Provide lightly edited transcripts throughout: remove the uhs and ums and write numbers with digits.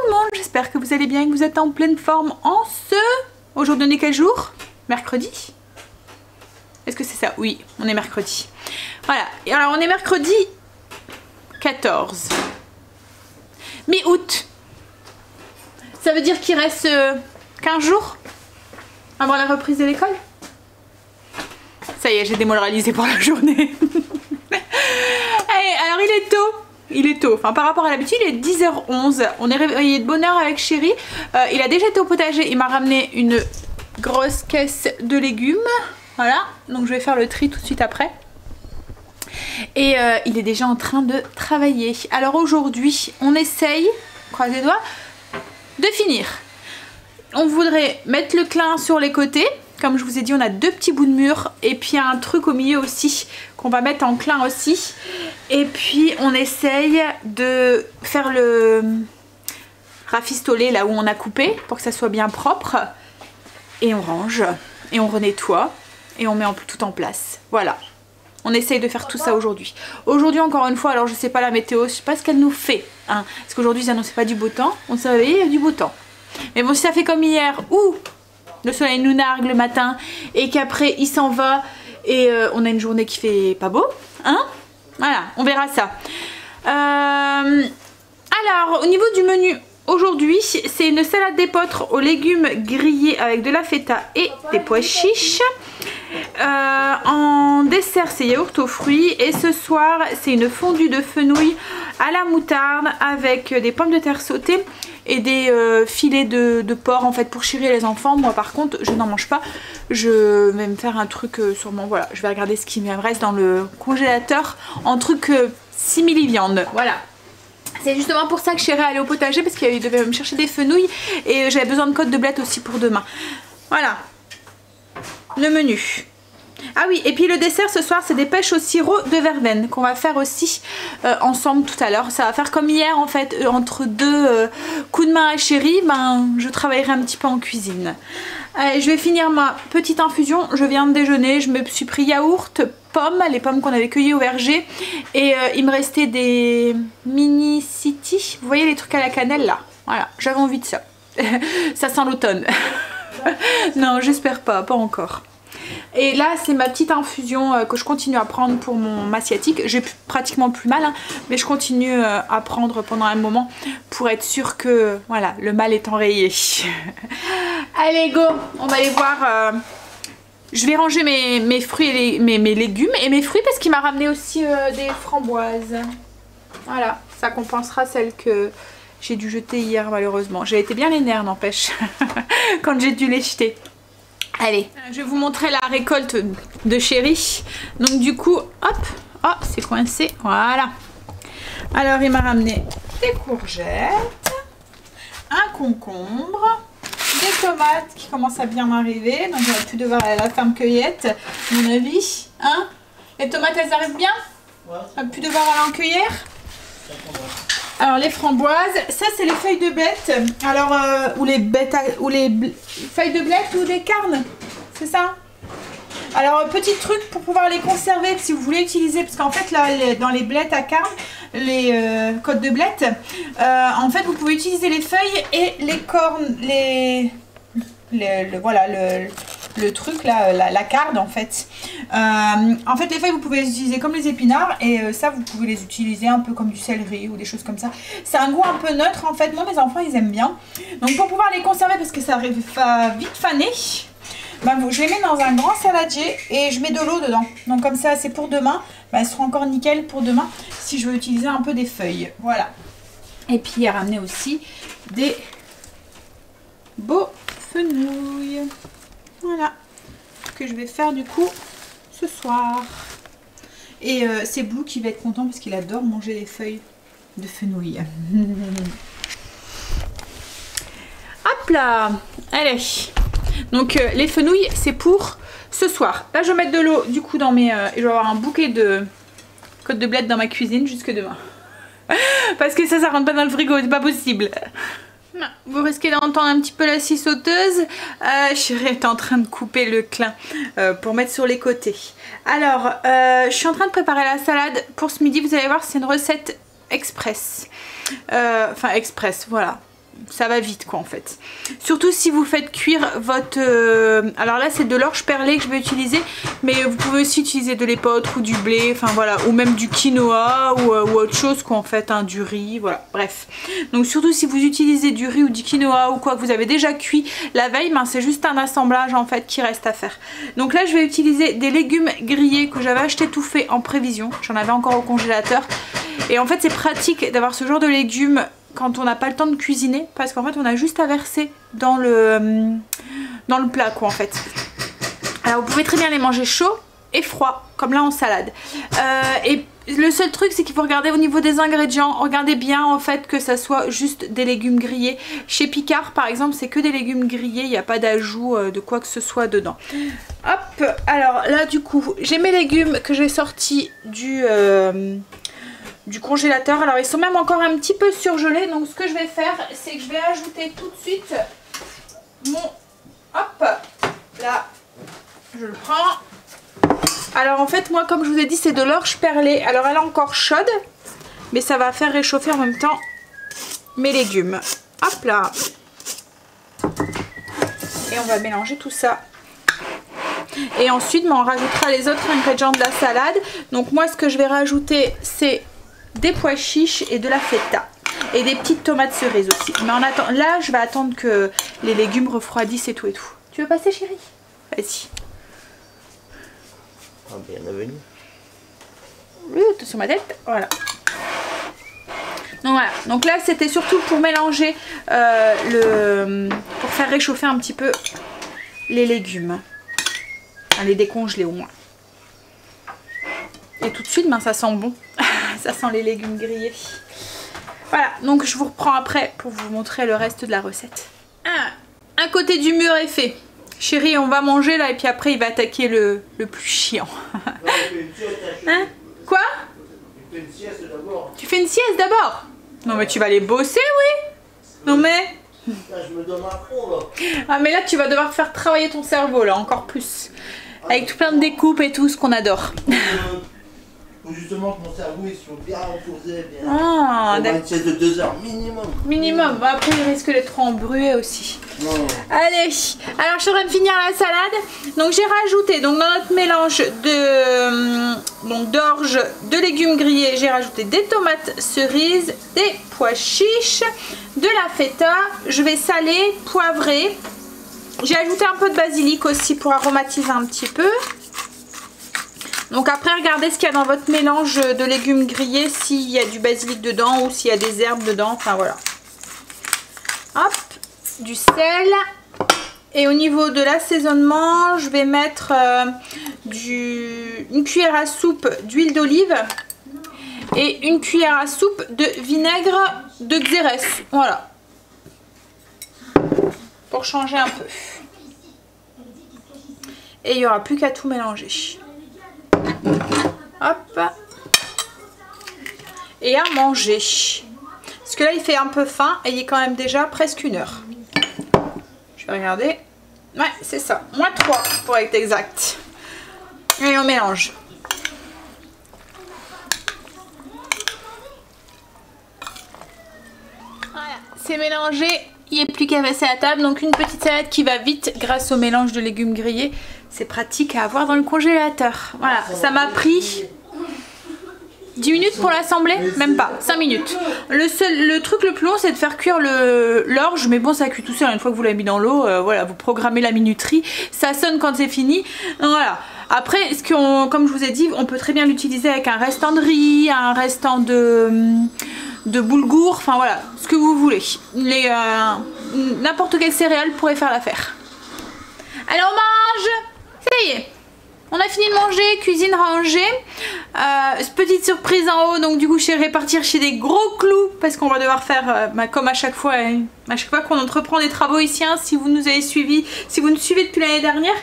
le monde, j'espère que vous allez bien et que vous êtes en pleine forme en ce... Aujourd'hui on est quel jour? Mercredi? Est-ce que c'est ça? Oui, on est mercredi. Voilà, et alors on est mercredi 14 mi-août. Ça veut dire qu'il reste 15 jours avant la reprise de l'école. Ça y est, j'ai démoralisé pour la journée. Allez, alors il est tôt, enfin par rapport à l'habitude il est 10h11. On est réveillé de bonne heure avec Chéri. Il a déjà été au potager, il m'a ramené une grosse caisse de légumes. Voilà, donc je vais faire le tri tout de suite après. Et il est déjà en train de travailler. Alors aujourd'hui on essaye, croisez les doigts, de finir. On voudrait mettre le clin sur les côtés. Comme je vous ai dit, on a deux petits bouts de mur et puis un truc au milieu aussi qu'on va mettre en clin aussi. Et puis on essaye de faire le rafistoler là où on a coupé pour que ça soit bien propre. Et on range et on renettoie et on met tout en place. Voilà. On essaye de faire tout ça aujourd'hui. Aujourd'hui encore une fois, alors je sais pas la météo, je sais pas ce qu'elle nous fait. Hein, parce qu'aujourd'hui ils annonçaient pas du beau temps. On s'est réveillé, il y a du beau temps. Mais bon, si ça fait comme hier où le soleil nous nargue le matin et qu'après il s'en va et on a une journée qui fait pas beau, hein, voilà, on verra ça. Alors au niveau du menu aujourd'hui, c'est une salade d'épeautre aux légumes grillés avec de la feta et des pois chiches. En dessert c'est yaourt aux fruits et ce soir c'est une fondue de fenouil à la moutarde avec des pommes de terre sautées et des filets de porc en fait pour Chéri et les enfants. Moi par contre je n'en mange pas, je vais me faire un truc sûrement, voilà, je vais regarder ce qui me reste dans le congélateur en truc simili viande, voilà. C'est justement pour ça que Chéri est allé au potager parce qu'il devait me chercher des fenouils et j'avais besoin de côtes de blettes aussi pour demain. Voilà le menu. Ah oui, et puis le dessert ce soir c'est des pêches au sirop de verveine qu'on va faire aussi ensemble tout à l'heure. Ça va faire comme hier en fait, entre deux coups de main à Chéri, ben je travaillerai un petit peu en cuisine. Allez, je vais finir ma petite infusion. Je viens de déjeuner, je me suis pris yaourt, pommes, les pommes qu'on avait cueillies au verger. Et il me restait des mini city, vous voyez les trucs à la cannelle là. Voilà, j'avais envie de ça. Ça sent l'automne. Non, j'espère pas encore. Et là c'est ma petite infusion que je continue à prendre pour ma sciatique. J'ai pratiquement plus mal hein, mais je continue à prendre pendant un moment pour être sûre que voilà, le mal est enrayé. Allez go, on va aller voir. Je vais ranger mes fruits et mes légumes et mes fruits parce qu'il m'a ramené aussi des framboises. Voilà, ça compensera celles que j'ai dû jeter hier malheureusement. J'ai été bien les nerfs n'empêche quand j'ai dû les jeter. Allez, je vais vous montrer la récolte de Chéri. Donc du coup, hop, oh c'est coincé, voilà. Alors il m'a ramené des courgettes, un concombre, des tomates qui commencent à bien m'arriver. Donc j'aurais pu devoir aller à la ferme cueillette, à mon avis. Hein, les tomates elles arrivent bien? J'aurais pu devoir aller en cueillir. Alors les framboises, ça c'est les feuilles de blette. Alors ou les feuilles de blette ou des carnes, c'est ça. Alors petit truc pour pouvoir les conserver si vous voulez utiliser, parce qu'en fait là dans les blettes à carnes, les côtes de blette, en fait vous pouvez utiliser les feuilles et les cornes, voilà le truc là, la carde en fait. En fait les feuilles vous pouvez les utiliser comme les épinards et ça vous pouvez les utiliser un peu comme du céleri ou des choses comme ça. C'est un goût un peu neutre en fait, moi mes enfants ils aiment bien. Donc pour pouvoir les conserver parce que ça arrive vite faner, ben, je les mets dans un grand saladier et je mets de l'eau dedans. Donc comme ça c'est pour demain, ben, elles seront encore nickel pour demain si je veux utiliser un peu des feuilles. Voilà. Et puis il a ramené aussi des beaux fenouil. Voilà, que je vais faire du coup ce soir. Et c'est Blue qui va être content parce qu'il adore manger les feuilles de fenouil. Hop là, allez. Donc les fenouils c'est pour ce soir. Là je vais mettre de l'eau du coup dans mes... et je vais avoir un bouquet de côtes de blettes dans ma cuisine jusque demain. Parce que ça rentre pas dans le frigo, c'est pas possible. Vous risquez d'entendre un petit peu la scie sauteuse. Chéri est en train de couper le clin pour mettre sur les côtés. Alors, je suis en train de préparer la salade pour ce midi. Vous allez voir, c'est une recette express. Enfin, express, voilà. ça va vite quoi en fait. Surtout si vous faites cuire votre... alors là c'est de l'orge perlée que je vais utiliser, mais vous pouvez aussi utiliser de l'épeautre ou du blé, enfin voilà, ou même du quinoa ou autre chose quoi en fait, hein, du riz, voilà, bref. Donc surtout si vous utilisez du riz ou du quinoa ou quoi que vous avez déjà cuit la veille, ben, c'est juste un assemblage en fait qui reste à faire. Donc là je vais utiliser des légumes grillés que j'avais acheté tout fait en prévision, j'en avais encore au congélateur. Et en fait c'est pratique d'avoir ce genre de légumes quand on n'a pas le temps de cuisiner, parce qu'en fait on a juste à verser dans le plat quoi en fait. Alors vous pouvez très bien les manger chauds et froids, comme là en salade. Et le seul truc c'est qu'il faut regarder au niveau des ingrédients, regardez bien en fait que ça soit juste des légumes grillés. Chez Picard par exemple c'est que des légumes grillés, il n'y a pas d'ajout de quoi que ce soit dedans. Hop, alors là du coup j'ai mes légumes que j'ai sortis du congélateur. Alors ils sont même encore un petit peu surgelés, donc ce que je vais faire c'est que je vais ajouter tout de suite mon... hop, là je le prends. Alors en fait moi comme je vous ai dit c'est de l'orge perlée, alors elle est encore chaude mais ça va faire réchauffer en même temps mes légumes. Hop là, et on va mélanger tout ça. Et ensuite on rajoutera les autres ingrédients de la salade. Donc moi ce que je vais rajouter c'est des pois chiches et de la feta. Et des petites tomates cerises aussi. Mais en attendant, là je vais attendre que les légumes refroidissent et tout et tout. Tu veux passer chérie? Vas-y. Ah bienvenue. Sur ma tête, voilà. Donc voilà, donc là c'était surtout pour mélanger pour faire réchauffer un petit peu les légumes. Enfin, les décongeler au moins. Et tout de suite ben, ça sent bon. Ça sent les légumes grillés. Voilà, donc je vous reprends après pour vous montrer le reste de la recette. Un côté du mur est fait. Chérie, on va manger là et puis après il va attaquer le plus chiant. Hein? Quoi? Tu fais une sieste d'abord. Tu fais une sieste d'abord? Non mais tu vas aller bosser, oui? Non mais... Là je me donne un fond là. Ah mais là tu vas devoir faire travailler ton cerveau là, encore plus. Avec tout plein de découpes et tout ce qu'on adore. Faut justement que mon cerveau il soit bien reposé, bien. Ah, d'accord. Une sieste de 2 heures minimum. Minimum, bon, après il risque d'être trop embrué aussi. Non. Allez, alors je suis en train de finir la salade. Donc j'ai rajouté donc, dans notre mélange d'orge, de légumes grillés, j'ai rajouté des tomates cerises, des pois chiches, de la feta. Je vais saler, poivrer. J'ai ajouté un peu de basilic aussi pour aromatiser un petit peu. Donc après regardez ce qu'il y a dans votre mélange de légumes grillés, s'il y a du basilic dedans ou s'il y a des herbes dedans, enfin voilà. Hop, du sel. Et au niveau de l'assaisonnement, je vais mettre une cuillère à soupe d'huile d'olive et une cuillère à soupe de vinaigre de Xérès. Voilà. Pour changer un peu. Et il n'y aura plus qu'à tout mélanger. Hop. Et à manger. Parce que là il fait un peu faim et il est quand même déjà presque 1 heure. Je vais regarder. Ouais c'est ça. -3 pour être exact. Et on mélange. Voilà. C'est mélangé. Il n'y a plus qu'à passer à la table. Donc une petite salade qui va vite grâce au mélange de légumes grillés. C'est pratique à avoir dans le congélateur. Voilà, ça m'a pris 10 minutes pour l'assembler, même pas, 5 minutes. Le truc le plus long c'est de faire cuire l'orge, mais bon ça cuit tout seul une fois que vous l'avez mis dans l'eau, voilà, vous programmez la minuterie, ça sonne quand c'est fini. Donc, voilà. Après, comme je vous ai dit, on peut très bien l'utiliser avec un restant de riz, un restant de boulgour, enfin voilà, ce que vous voulez. N'importe quelle céréale pourrait faire l'affaire. Allez on mange! Ça y est, on a fini de manger, cuisine rangée. Petite surprise en haut, donc du coup je vais repartir chez des gros clous parce qu'on va devoir faire comme à chaque fois qu'on entreprend des travaux ici, hein, si vous nous avez suivis, si vous nous suivez depuis l'année dernière,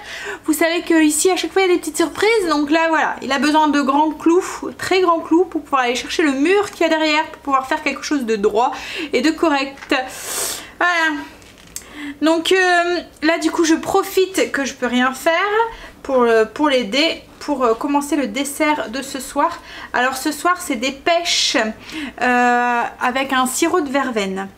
vous savez que ici à chaque fois il y a des petites surprises. Donc là voilà, il a besoin de grands clous, très grands clous pour pouvoir aller chercher le mur qu'il y a derrière, pour pouvoir faire quelque chose de droit et de correct. Voilà. Donc là du coup je profite que je peux rien faire pour l'aider, pour commencer le dessert de ce soir. Alors ce soir c'est des pêches avec un sirop de verveine.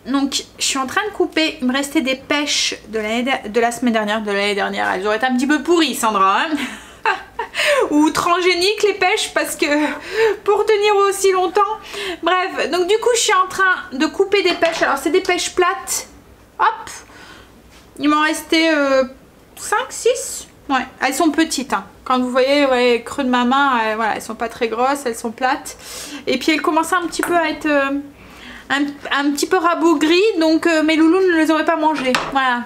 Donc je suis en train de couper, il me restait des pêches de la semaine dernière, de l'année dernière. Elles auraient été un petit peu pourries, Sandra, hein. Ou transgéniques les pêches, parce que pour tenir aussi longtemps. Bref, donc du coup je suis en train de couper des pêches. Alors c'est des pêches plates. Hop, il m'en restait 5, 6. Ouais, elles sont petites, hein. Quand vous voyez, ouais, creux de ma main, voilà, elles sont pas très grosses, elles sont plates. Et puis elles commencent un petit peu à être un petit peu rabougries, donc mes loulous ne les auraient pas mangées. Voilà,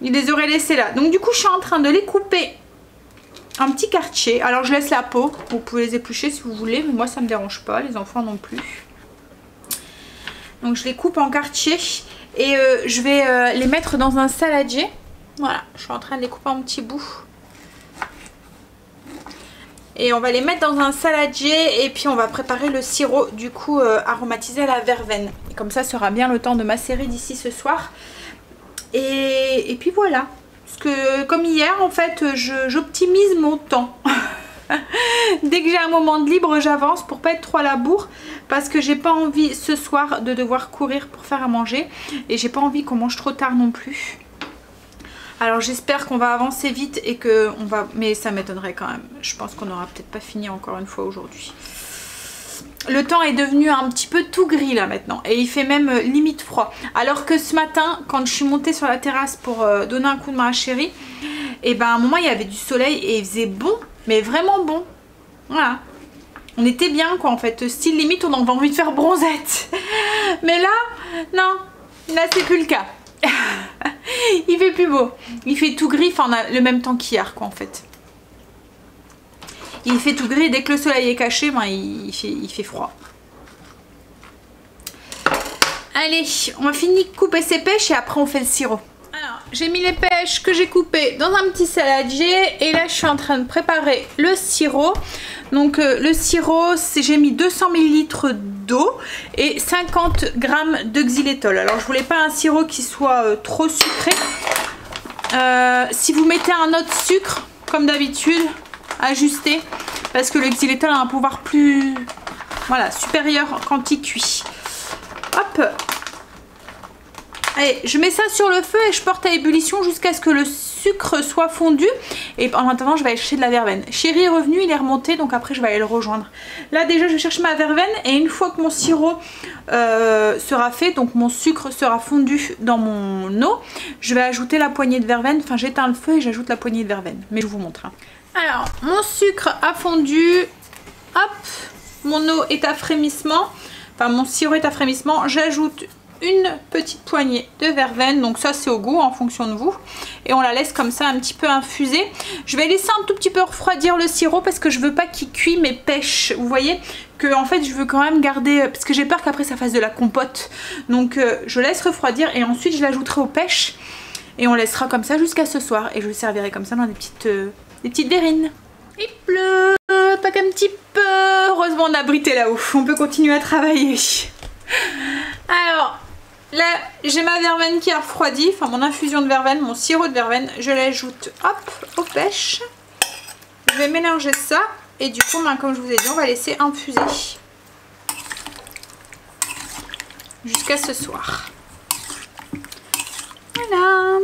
ils les auraient laissées là. Donc du coup je suis en train de les couper en petits quartiers. Alors je laisse la peau, vous pouvez les éplucher si vous voulez, mais moi ça me dérange pas, les enfants non plus. Donc je les coupe en quartiers et je vais les mettre dans un saladier. Voilà, je suis en train de les couper en petits bouts. Et on va les mettre dans un saladier et puis on va préparer le sirop du coup aromatisé à la verveine. Et comme ça sera bien le temps de macérer d'ici ce soir. Et puis voilà. Parce que comme hier en fait j'optimise mon temps. Dès que j'ai un moment de libre j'avance pour pas être trop à la bourre. Parce que j'ai pas envie ce soir de devoir courir pour faire à manger. Et j'ai pas envie qu'on mange trop tard non plus. Alors j'espère qu'on va avancer vite et que on va... Mais ça m'étonnerait quand même. Je pense qu'on n'aura peut-être pas fini encore une fois aujourd'hui. Le temps est devenu un petit peu tout gris là maintenant. Et il fait même limite froid. Alors que ce matin, quand je suis montée sur la terrasse pour donner un coup de main à Chérie, et ben à un moment il y avait du soleil et il faisait bon. Mais vraiment bon. Voilà. On était bien quoi en fait. Style limite on avait envie de faire bronzette. Mais là, non. Là c'est plus le cas. Il fait plus beau, il fait tout gris, enfin on a le même temps qu'hier quoi en fait. Il fait tout gris, dès que le soleil est caché, ben, il fait froid. Allez, on va finir de couper ces pêches et après on fait le sirop. Alors j'ai mis les pêches que j'ai coupées dans un petit saladier et là je suis en train de préparer le sirop. Donc le sirop, j'ai mis 200 ml d'eau et 50 g de xylitol. Alors je voulais pas un sirop qui soit trop sucré. Si vous mettez un autre sucre, comme d'habitude, ajustez. Parce que le xylitol a un pouvoir plus supérieur quand il cuit. Hop. Allez, je mets ça sur le feu et je porte à ébullition jusqu'à ce que le sucre soit fondu. Et en attendant, je vais aller chercher de la verveine. Chérie est revenu, il est remonté, donc après je vais aller le rejoindre. Là déjà, je cherche ma verveine et une fois que mon sirop sera fait, donc mon sucre sera fondu dans mon eau, je vais ajouter la poignée de verveine. Enfin, j'éteins le feu et j'ajoute la poignée de verveine. Mais je vous montre. Hein. Alors, mon sucre a fondu. Hop, mon eau est à frémissement. Enfin, mon sirop est à frémissement. J'ajoute une petite poignée de verveine, donc ça c'est au goût en fonction de vous, et on la laisse comme ça un petit peu infuser. Je vais laisser un tout petit peu refroidir le sirop parce que je veux pas qu'il cuise mes pêches, vous voyez que en fait je veux quand même garder, parce que j'ai peur qu'après ça fasse de la compote, donc je laisse refroidir et ensuite je l'ajouterai aux pêches et on laissera comme ça jusqu'à ce soir et je le servirai comme ça dans des petites verrines. Il pleut, pas qu'un petit peu, heureusement on a abrité là-haut, on peut continuer à travailler. Alors là, j'ai ma verveine qui a refroidi, enfin mon infusion de verveine, mon sirop de verveine. Je l'ajoute, hop, aux pêches. Je vais mélanger ça et du coup, comme je vous ai dit, on va laisser infuser jusqu'à ce soir. Voilà.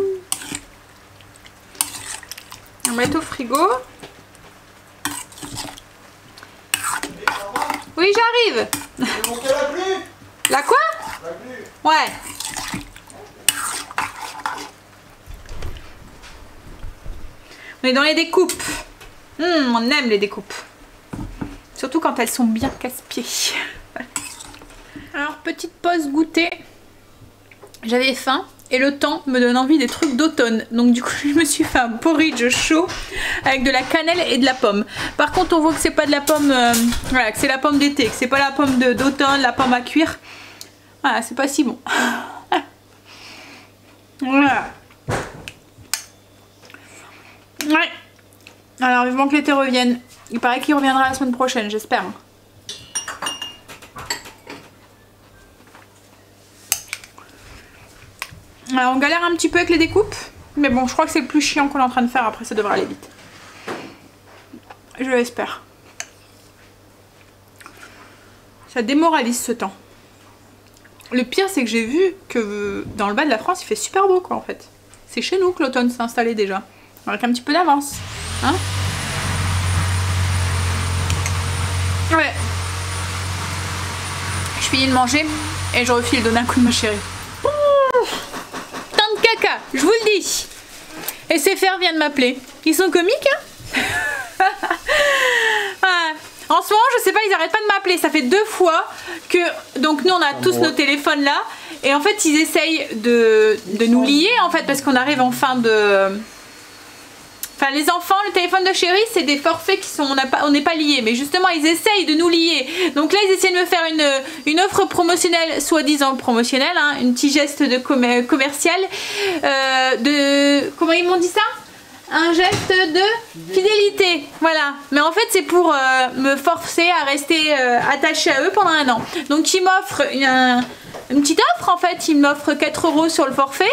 On va mettre au frigo. Oui, j'arrive. La quoi? Ouais. On est dans les découpes. On aime les découpes. Surtout quand elles sont bien casse-pieds. Alors, petite pause goûter. J'avais faim et le temps me donne envie des trucs d'automne. Donc du coup, je me suis fait un porridge chaud avec de la cannelle et de la pomme. Par contre, on voit que c'est pas de la pomme... voilà, que c'est la pomme d'été, que c'est pas la pomme d'automne, la pomme à cuire. Voilà, c'est pas si bon. Voilà. Ouais. Alors, vivement que l'été revienne. Il paraît qu'il reviendra la semaine prochaine, j'espère. Alors, on galère un petit peu avec les découpes. Mais bon, je crois que c'est le plus chiant qu'on est en train de faire. Après, ça devrait aller vite. Je l'espère. Ça démoralise ce temps. Le pire, c'est que j'ai vu que dans le bas de la France, il fait super beau, quoi, en fait. C'est chez nous que l'automne s'est installé déjà. Avec un petit peu d'avance. Hein? Ouais. Je finis de manger et je refile donner un coup de ma chérie. Tant de caca, je vous le dis. Et SFR vient de m'appeler. Ils sont comiques, hein? Ah. En ce moment, je sais pas, ils arrêtent pas de m'appeler. Ça fait 2 fois que... Donc nous, on a tous nos téléphones là. Et en fait, ils essayent de nous lier, en fait, parce qu'on arrive en fin de... Enfin, les enfants, le téléphone de chérie, c'est des forfaits qui sont... On n'est pas liés. Mais justement, ils essayent de nous lier. Donc là, ils essaient de me faire une offre promotionnelle, soi-disant promotionnelle, hein, un petit geste de commercial. Comment ils m'ont dit ça? Un geste de fidélité, voilà. Mais en fait, c'est pour me forcer à rester attachée à eux pendant 1 an. Donc, ils m'offrent une petite offre, en fait. Ils m'offrent 4 € sur le forfait.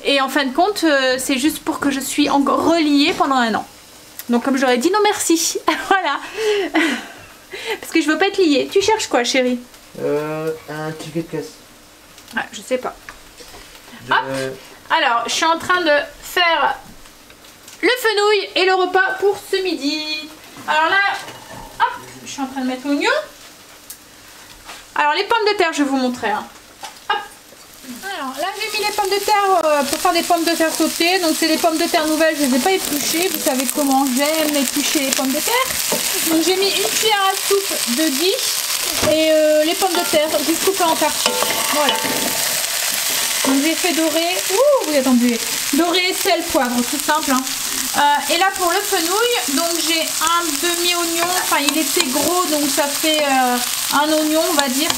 Et en fin de compte, c'est juste pour que je suis encore reliée pendant 1 an. Donc, comme j'aurais dit, non merci. Voilà. Parce que je veux pas être liée. Tu cherches quoi, chérie? Un ticket de caisse. Ouais, je sais pas. Hop. Alors, je suis en train de faire le fenouil et le repas pour ce midi. Alors là, hop, je suis en train de mettre l'oignon. Alors, les pommes de terre, je vais vous montrer. Hein. Hop. Alors là, j'ai mis les pommes de terre pour faire des pommes de terre sautées. Donc, c'est des pommes de terre nouvelles, je ne les ai pas épluchées. Vous savez comment j'aime éplucher les pommes de terre. Donc, j'ai mis 1 cuillère à soupe de ghee et les pommes de terre juste coupées en partie. Voilà. Donc j'ai fait dorer, ouh, vous attendez, dorer, sel, poivre, tout simple. Hein. Et là pour le fenouil, donc j'ai un demi-oignon, enfin il était gros donc ça fait un oignon on va dire.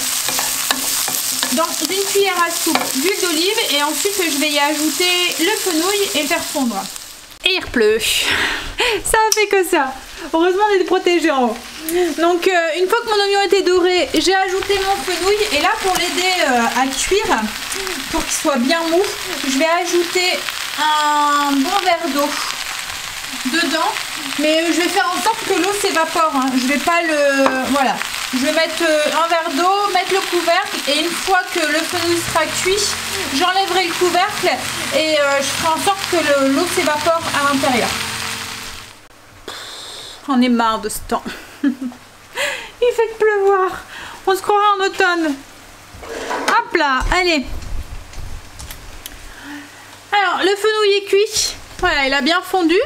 Dans 1 cuillère à soupe d'huile d'olive et ensuite je vais y ajouter le fenouil et le faire fondre. Et il pleut. Ça a fait que ça. Heureusement on est protégé en haut. Donc une fois que mon oignon était doré, j'ai ajouté mon fenouil et là pour l'aider à cuire, pour qu'il soit bien mou, je vais ajouter un bon verre d'eau dedans, mais je vais faire en sorte que l'eau s'évapore, hein. Je vais pas le... Voilà. Je vais mettre un verre d'eau, mettre le couvercle et une fois que le fenouil sera cuit, j'enlèverai le couvercle et je ferai en sorte que l'eau s'évapore à l'intérieur. J'en ai marre de ce temps. Il fait que pleuvoir. On se croirait en automne. Hop là, allez. Alors, le fenouil est cuit. Voilà, il a bien fondu.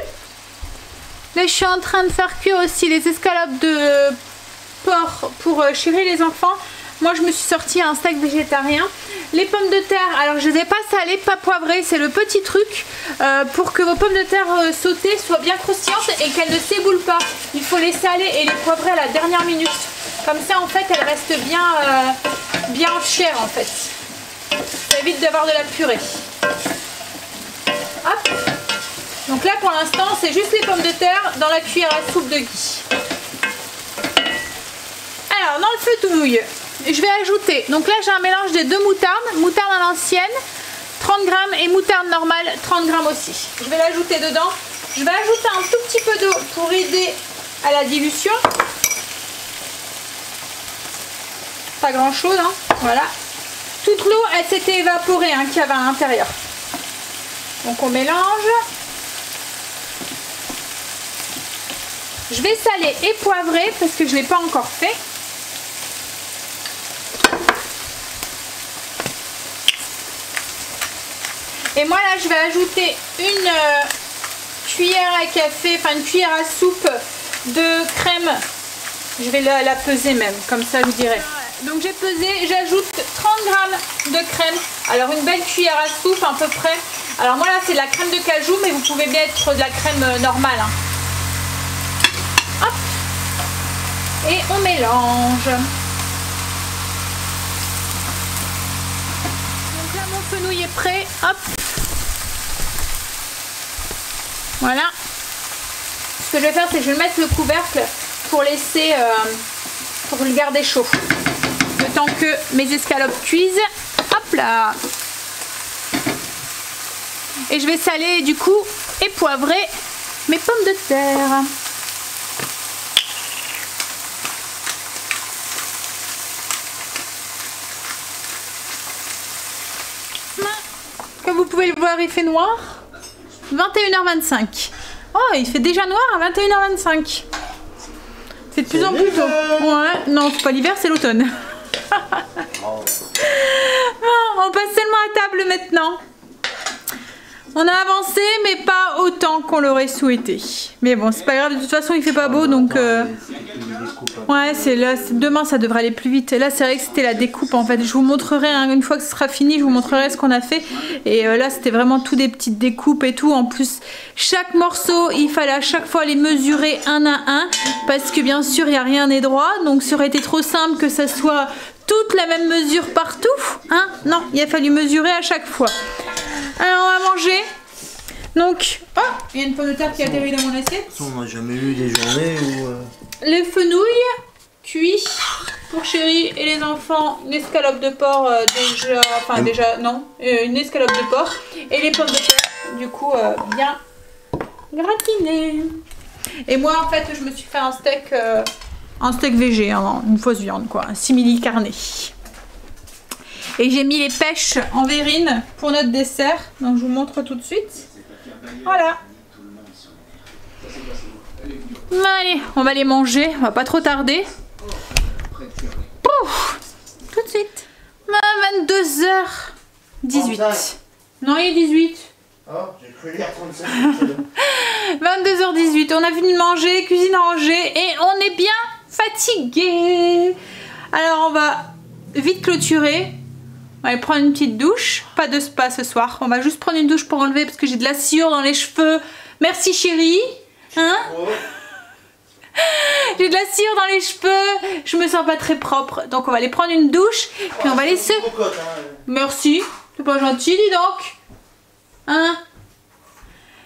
Là, je suis en train de faire cuire aussi les escalopes de porc pour chérir les enfants. Moi, je me suis sorti un steak végétarien. Les pommes de terre, alors je ne les ai pas salées, pas poivrées. C'est le petit truc pour que vos pommes de terre sautées soient bien croustillantes et qu'elles ne s'éboulent pas. Il faut les saler et les poivrer à la dernière minute. Comme ça, en fait, elles restent bien chères, en fait. Ça évite d'avoir de la purée. Hop. Donc là, pour l'instant, c'est juste les pommes de terre dans la cuillère à soupe de ghee. Alors, dans le fenouil, je vais ajouter, donc là j'ai un mélange des 2 moutardes, moutarde à l'ancienne, 30 grammes et moutarde normale, 30 grammes aussi. Je vais l'ajouter dedans. Je vais ajouter un tout petit peu d'eau pour aider à la dilution. Pas grand chose, hein. Voilà. Toute l'eau, elle s'était évaporée, hein, qu'il y avait à l'intérieur. Donc on mélange. Je vais saler et poivrer parce que je ne l'ai pas encore fait. Et moi là je vais ajouter une cuillère à café, enfin une cuillère à soupe de crème. Je vais la peser même, comme ça je vous dirai. Donc j'ai pesé, j'ajoute 30 grammes de crème. Alors une belle cuillère à soupe à peu près. Alors moi là c'est de la crème de cajou, mais vous pouvez bien être de la crème normale. Hein. Hop. Et on mélange. Donc là mon fenouil est prêt. Hop. Voilà. Ce que je vais faire, c'est que je vais mettre le couvercle pour laisser, pour le garder chaud. Le temps que mes escalopes cuisent. Hop là. Et je vais saler du coup et poivrer mes pommes de terre. Comme vous pouvez le voir, il fait noir. 21h25. Oh, il fait déjà noir à 21h25. C'est de plus en plus tôt. Ouais, non, c'est pas l'hiver, c'est l'automne. On passe seulement à table maintenant. On a avancé, mais pas autant qu'on l'aurait souhaité. Mais bon, c'est pas grave, de toute façon, il fait pas beau, donc... Ouais, c'est là, demain, ça devrait aller plus vite. Et là, c'est vrai que c'était la découpe, en fait. Je vous montrerai, hein, une fois que ce sera fini, je vous montrerai ce qu'on a fait. Et là, c'était vraiment tout des petites découpes et tout. En plus, chaque morceau, il fallait à chaque fois les mesurer un à un. Parce que, bien sûr, il n'y a rien n'est droit. Donc, ça aurait été trop simple que ça soit toute la même mesure partout. Hein? Non, il a fallu mesurer à chaque fois. Alors, on va manger. Donc, oh, il y a une pomme de terre qui a atterri dans mon assiette. On n'a jamais eu des journées où... Les fenouils cuits pour Chéri et les enfants. Une escalope de porc déjà... Enfin, déjà, non. Une escalope de porc. Et les pommes de terre, du coup, bien gratinées. Et moi, en fait, je me suis fait un steak végé, hein, une fausse viande, quoi. Un simili carné. Et j'ai mis les pêches en verrine pour notre dessert. Donc je vous montre tout de suite. Voilà. Allez, on va les manger. On va pas trop tarder. Pouf, tout de suite. 22h18. Non, il est 18. Oh, j'ai cru lire 37. 22h18. On a fini de manger, cuisine rangée et on est bien fatigué. Alors on va vite clôturer. On va aller prendre une petite douche. Pas de spa ce soir. On va juste prendre une douche pour enlever parce que j'ai de la sciure dans les cheveux. Merci Chéri. Hein? J'ai de la cire dans les cheveux. Je me sens pas très propre. Donc on va aller prendre une douche. Puis on va aller se... Merci. C'est pas gentil, dis donc. Hein?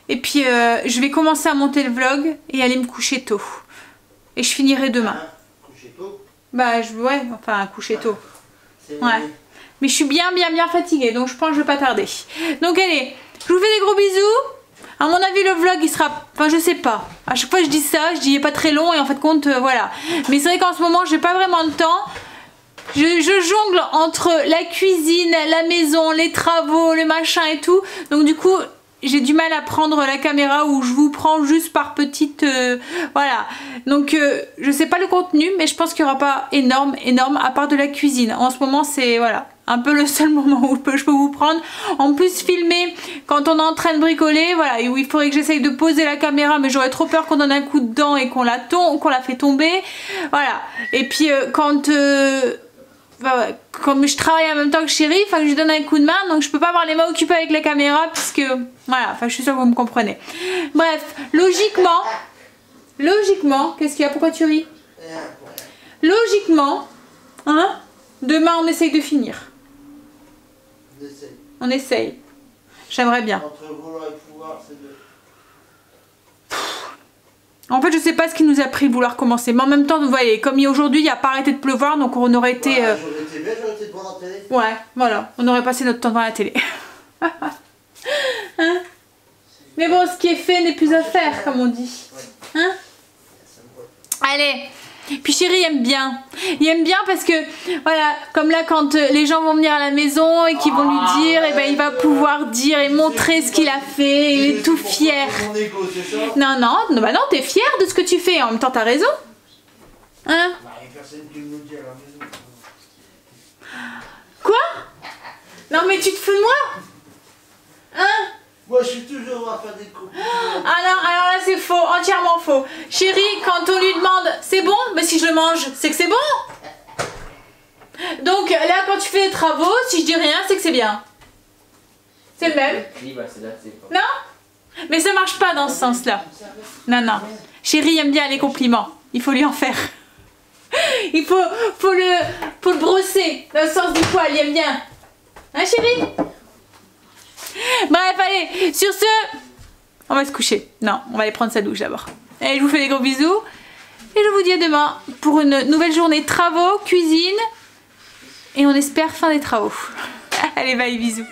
Et puis je vais commencer à monter le vlog et aller me coucher tôt. Et je finirai demain. Coucher tôt? Bah ouais, enfin coucher tôt. Ouais. Mais je suis bien fatiguée, donc je pense que je vais pas tarder. Donc allez, je vous fais des gros bisous. À mon avis, le vlog, il sera... Enfin, je sais pas. À chaque fois, je dis ça, je dis il est pas très long et en fait, compte, voilà. Mais c'est vrai qu'en ce moment, j'ai pas vraiment le temps. Je jongle entre la cuisine, la maison, les travaux, le machin et tout. Donc du coup... J'ai du mal à prendre la caméra où je vous prends juste par petite... voilà. Donc, je sais pas le contenu, mais je pense qu'il n'y aura pas énorme, à part de la cuisine. En ce moment, c'est, voilà, un peu le seul moment où je peux vous prendre. En plus, filmer quand on est en train de bricoler, voilà, et où il faudrait que j'essaye de poser la caméra, mais j'aurais trop peur qu'on donne un coup dedans et qu'on la fait tomber. Voilà. Et puis, quand... comme je travaille en même temps que Chéri, il faut que je lui donne un coup de main, donc je peux pas avoir les mains occupées avec la caméra puisque voilà, enfin je suis sûre que vous me comprenez. Bref, logiquement, qu'est-ce qu'il y a? Pourquoi tu ris? Logiquement, hein, demain on essaye de finir. On essaye. J'aimerais bien. Entre vouloir et pouvoir, c'est de... En fait, je sais pas ce qui nous a pris de vouloir commencer. Mais en même temps, vous voyez, comme aujourd'hui, il n'y a pas arrêté de pleuvoir, donc on aurait été... Voilà, j'aurais été bien, j'aurais été devant la télé. Ouais, voilà, on aurait passé notre temps devant la télé. Hein? Mais bon, ce qui est fait n'est plus à faire, comme on dit. Hein? Allez. Puis Chéri aime bien. Il aime bien parce que, voilà, comme là, quand les gens vont venir à la maison et qu'ils vont lui dire, et ben il va pouvoir dire et montrer ce qu'il a fait. Il est tout fier. Non, bah non, t'es fier de ce que tu fais. En même temps, t'as raison. Hein? Quoi? Non, mais tu te fous de moi? Hein? Moi, je suis toujours à faire des copies. Alors là, c'est faux, entièrement faux. Chéri, quand on lui demande, c'est bon? Mais si je le mange, c'est que c'est bon. Donc là, quand tu fais les travaux, si je dis rien, c'est que c'est bien. C'est le même. Non? Mais ça marche pas dans ce sens-là. Non. Chéri aime bien les compliments. Il faut lui en faire. Il faut le brosser dans le sens du poil, il aime bien. Hein, Chéri? Bref, allez, sur ce, on va se coucher. Non, on va aller prendre sa douche d'abord. Allez, je vous fais des gros bisous. Et je vous dis à demain pour une nouvelle journée de travaux, cuisine. Et on espère fin des travaux. Allez, bye, bisous.